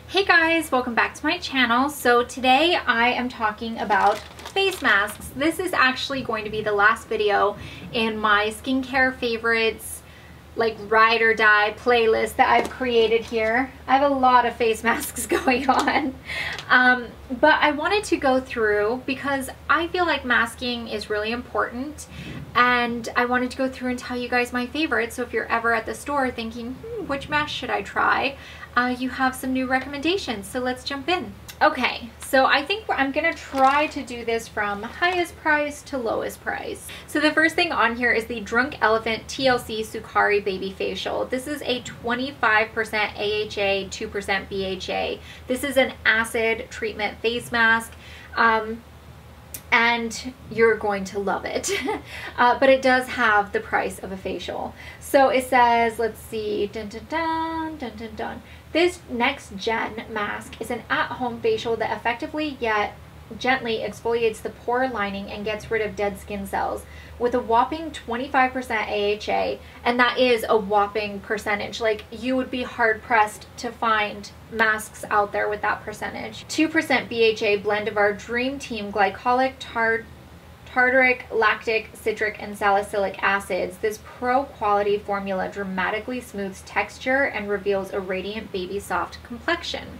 Hey guys, welcome back to my channel. So today I am talking about face masks. This is actually going to be the last video in my skincare favorites, like ride or die playlist that I've created here. I have a lot of face masks going on. But I wanted to go through because I feel like masking is really important, and I wanted to go through and tell you guys my favorites. So if you're ever at the store thinking, which mask should I try? You have some new recommendations, so let's jump in. Okay, so I think I'm gonna try to do this from highest price to lowest price. So the first thing on here is the Drunk Elephant TLC Sukar Baby Facial. This is a 25% AHA, 2% BHA. This is an acid treatment face mask. And you're going to love it. But it does have the price of a facial. So it says, let's see, dun dun dun, dun dun dun. This next gen mask is an at-home facial that effectively yet gently exfoliates the pore lining and gets rid of dead skin cells with a whopping 25% AHA, and that is a whopping percentage. Like, you would be hard pressed to find masks out there with that percentage. 2% BHA blend of our dream team glycolic, tartaric, lactic, citric, and salicylic acids. This pro quality formula dramatically smooths texture and reveals a radiant baby soft complexion.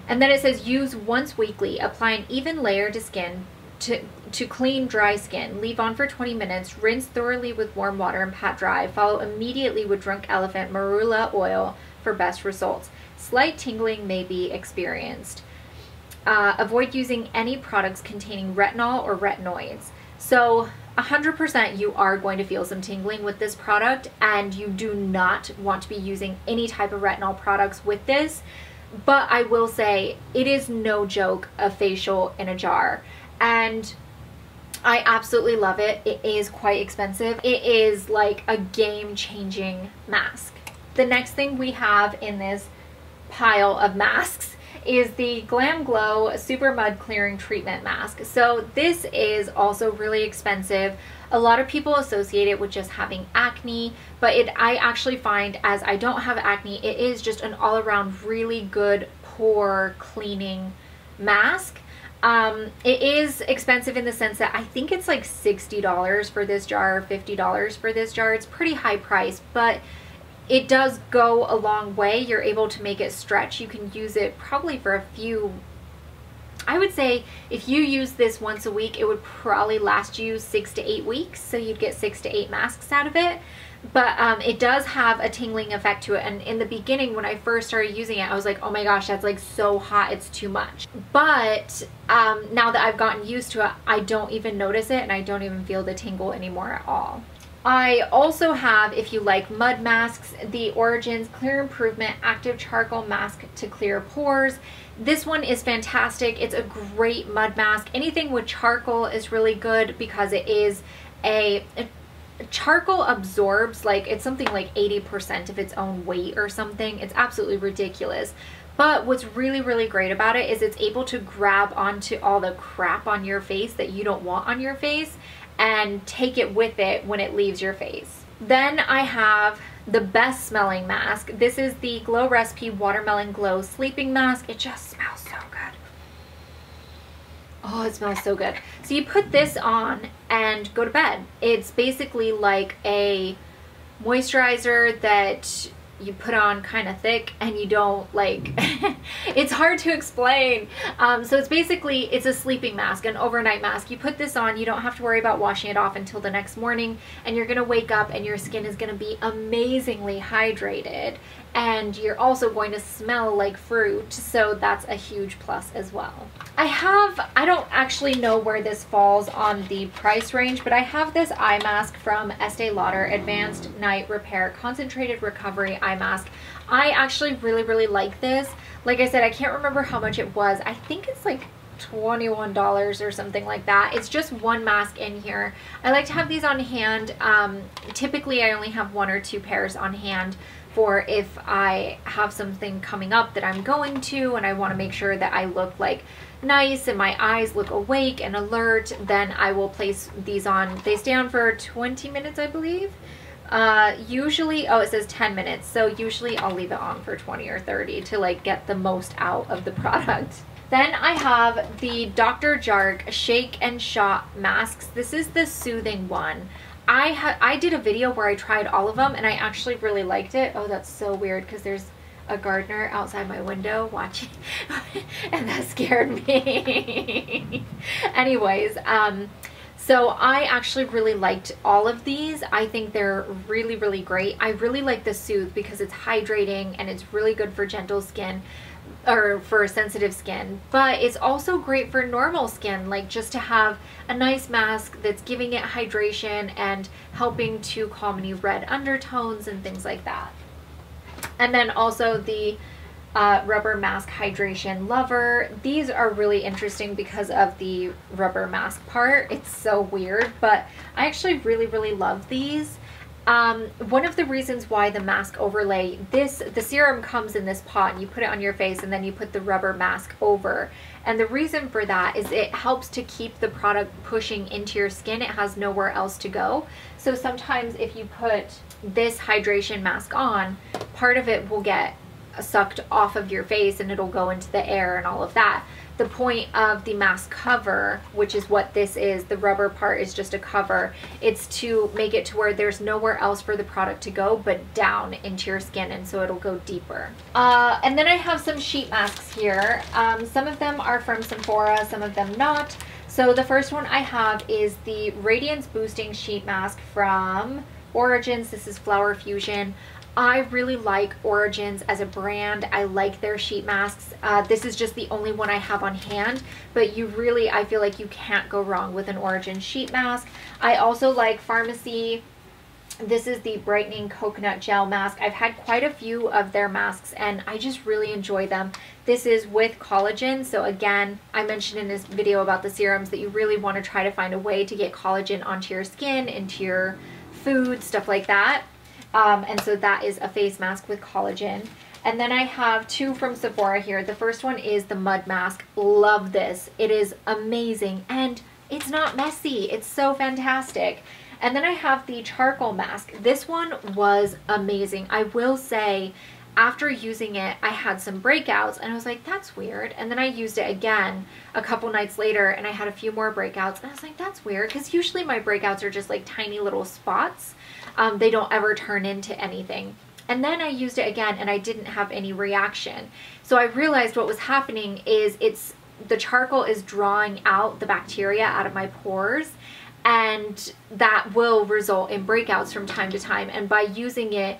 And then it says use once weekly, apply an even layer to skin to clean dry skin. Leave on for 20 minutes, rinse thoroughly with warm water and pat dry. Follow immediately with Drunk Elephant Marula oil for best results. Slight tingling may be experienced. Avoid using any products containing retinol or retinoids. So 100% you are going to feel some tingling with this product, and you do not want to be using any type of retinol products with this. But I will say it is no joke a facial in a jar, and I absolutely love it. It is quite expensive. It is like a game-changing mask. The next thing we have in this pile of masks is the Glam Glow Super Mud Clearing Treatment Mask. So this is also really expensive. A lot of people associate it with just having acne, but I actually find, as I don't have acne, it is just an all-around really good pore cleaning mask. It is expensive in the sense that I think it's like $60 for this jar, or $50 for this jar. It's pretty high price, but it does go a long way. You're able to make it stretch. You can use it probably for a few, I would say if you use this once a week, it would probably last you 6 to 8 weeks. So you'd get 6 to 8 masks out of it. But it does have a tingling effect to it. And in the beginning, when I first started using it, I was like, oh my gosh, that's like so hot, it's too much. But now that I've gotten used to it, I don't even notice it, and I don't even feel the tingle anymore at all. I also have, if you like mud masks, the Origins Clear Improvement Active Charcoal Mask to Clear Pores. This one is fantastic. It's a great mud mask. Anything with charcoal is really good because it is charcoal absorbs, like, it's something like 80% of its own weight or something. It's absolutely ridiculous. But what's really, really great about it is it's able to grab onto all the crap on your face that you don't want on your face and take it with it when it leaves your face. Then I have the best smelling mask. This is the Glow Recipe Watermelon Glow Sleeping Mask. It just smells so good. Oh, it smells so good. So you put this on and go to bed. It's basically like a moisturizer that you put on kind of thick, and you don't like it's hard to explain. So it's basically, it's a sleeping mask, an overnight mask. You put this on, you don't have to worry about washing it off until the next morning, and you're gonna wake up and your skin is gonna be amazingly hydrated, and you're also going to smell like fruit, so that's a huge plus as well. I don't actually know where this falls on the price range, but I have this eye mask from Estee Lauder Advanced Night Repair Concentrated Recovery Eye Mask. I actually really, really like this. Like I said, I can't remember how much it was. I think it's like $21 or something like that. It's just one mask in here. I like to have these on hand. Typically I only have 1 or 2 pairs on hand for if I have something coming up that I'm going to and I want to make sure that I look like nice and my eyes look awake and alert, then I will place these on. They stay on for 20 minutes, I believe. Usually, oh, it says 10 minutes. So usually I'll leave it on for 20 or 30 to like get the most out of the product. Then I have the Dr. Jart Shake and Shot masks. This is the soothing one. I did a video where I tried all of them and I actually really liked it. Oh, that's so weird because there's a gardener outside my window watching and that scared me. Anyways, so I actually really liked all of these. I think they're really, really great. I really like the Soothe because it's hydrating and it's really good for gentle skin or for sensitive skin, but it's also great for normal skin, like just to have a nice mask that's giving it hydration and helping to calm any red undertones and things like that. And then also the rubber mask hydration lover. These are really interesting because of the rubber mask part. It's so weird, but I actually really, really love these. One of the reasons why the mask overlay, the serum comes in this pot and you put it on your face and then you put the rubber mask over. And the reason for that is it helps to keep the product pushing into your skin. It has nowhere else to go. So sometimes if you put this hydration mask on, part of it will get sucked off of your face and it'll go into the air and all of that. The point of the mask cover, which is what this is, the rubber part is just a cover. It's to make it to where there's nowhere else for the product to go but down into your skin, and so it'll go deeper. And then I have some sheet masks here. Some of them are from Sephora, some of them not. So the first one I have is the Radiance Boosting Sheet Mask from Origins. This is Flower Fusion. I really like Origins as a brand. I like their sheet masks. This is just the only one I have on hand, but you really, I feel like you can't go wrong with an Origins sheet mask. I also like Pharmacy. This is the Brightening Coconut Gel Mask. I've had quite a few of their masks and I just really enjoy them. This is with collagen. So again, I mentioned in this video about the serums that you really want to try to find a way to get collagen onto your skin, into your food, stuff like that. And so that is a face mask with collagen. And then I have two from Sephora here. The first one is the Mud Mask. Love this. It is amazing and it's not messy. It's so fantastic. And then I have the Charcoal Mask. This one was amazing. I will say, after using it, I had some breakouts and I was like, that's weird. And then I used it again a couple nights later and I had a few more breakouts and I was like, that's weird, because usually my breakouts are just like tiny little spots. They don't ever turn into anything. And then I used it again and I didn't have any reaction. So I realized what was happening is the charcoal is drawing out the bacteria out of my pores, and that will result in breakouts from time to time. And by using it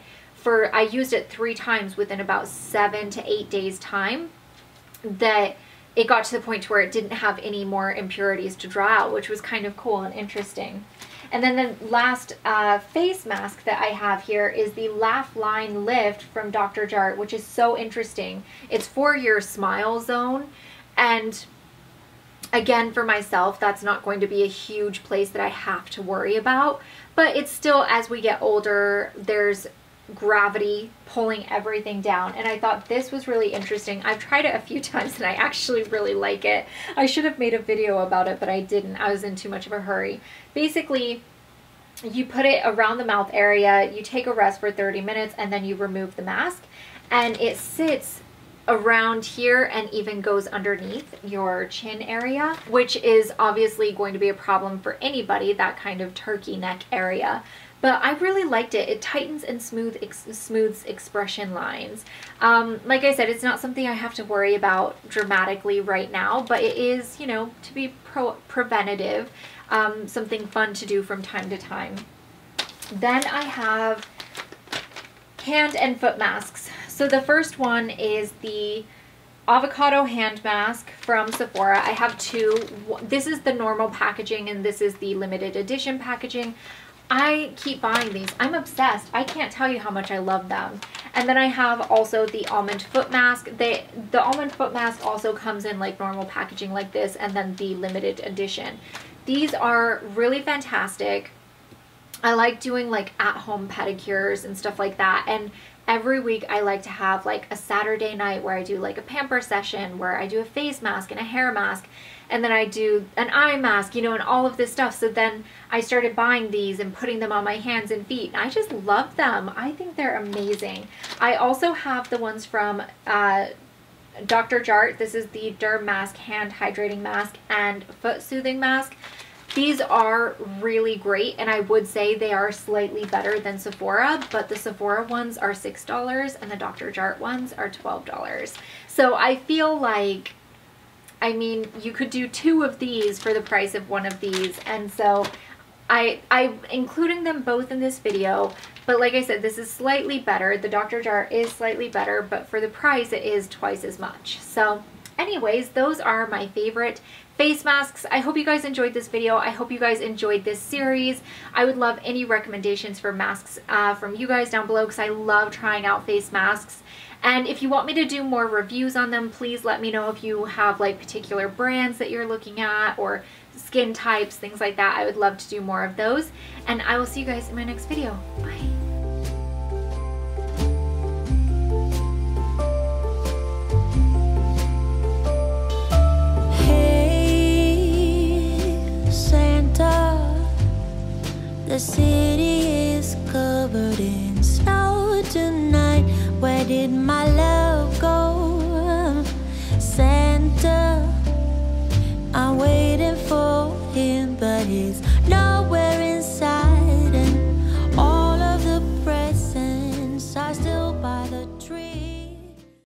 I used it 3 times within about 7 to 8 days time, that it got to the point where it didn't have any more impurities to draw out, which was kind of cool and interesting. And then the last face mask that I have here is the Laugh Line Lift from Dr. Jart, which is so interesting. It's for your smile zone. And again, for myself, that's not going to be a huge place that I have to worry about. But it's still, as we get older, there's gravity pulling everything down, and I thought this was really interesting. I've tried it a few times and I actually really like it. I should have made a video about it, but I didn't. I was in too much of a hurry. Basically, you put it around the mouth area, you take a rest for 30 minutes, and then you remove the mask, and it sits around here and even goes underneath your chin area, which is obviously going to be a problem for anybody, that kind of turkey neck area. But I really liked it. It tightens and smooths expression lines. Like I said, it's not something I have to worry about dramatically right now, but it is, you know, to be preventative, something fun to do from time to time. Then I have hand and foot masks. So the first one is the Avocado hand mask from Sephora. I have 2. This is the normal packaging and this is the limited edition packaging. I keep buying these. I'm obsessed. I can't tell you how much I love them. And then I have also the almond foot mask. The almond foot mask also comes in like normal packaging like this, and then the limited edition. These are really fantastic. I like doing like at-home pedicures and stuff like that. And every week I like to have like a Saturday night where I do like a pamper session, where I do a face mask and a hair mask, and then I do an eye mask, you know, and all of this stuff. So then I started buying these and putting them on my hands and feet, and I just love them. I think they're amazing. I also have the ones from Dr. Jart. This is the Derm Mask Hand Hydrating Mask and Foot Soothing Mask. These are really great, and I would say they are slightly better than Sephora, but the Sephora ones are $6 and the Dr. Jart ones are $12. So I feel like, I mean, you could do 2 of these for the price of 1 of these, and so I'm including them both in this video. But like I said, this is slightly better. The Dr. Jart is slightly better, but for the price it is twice as much. So anyways, those are my favorite face masks. I hope you guys enjoyed this video. I hope you guys enjoyed this series. I would love any recommendations for masks from you guys down below, because I love trying out face masks. And if you want me to do more reviews on them, please let me know if you have like particular brands that you're looking at, or skin types, things like that. I would love to do more of those. And I will see you guys in my next video. Bye. The city is covered in snow tonight. Where did my love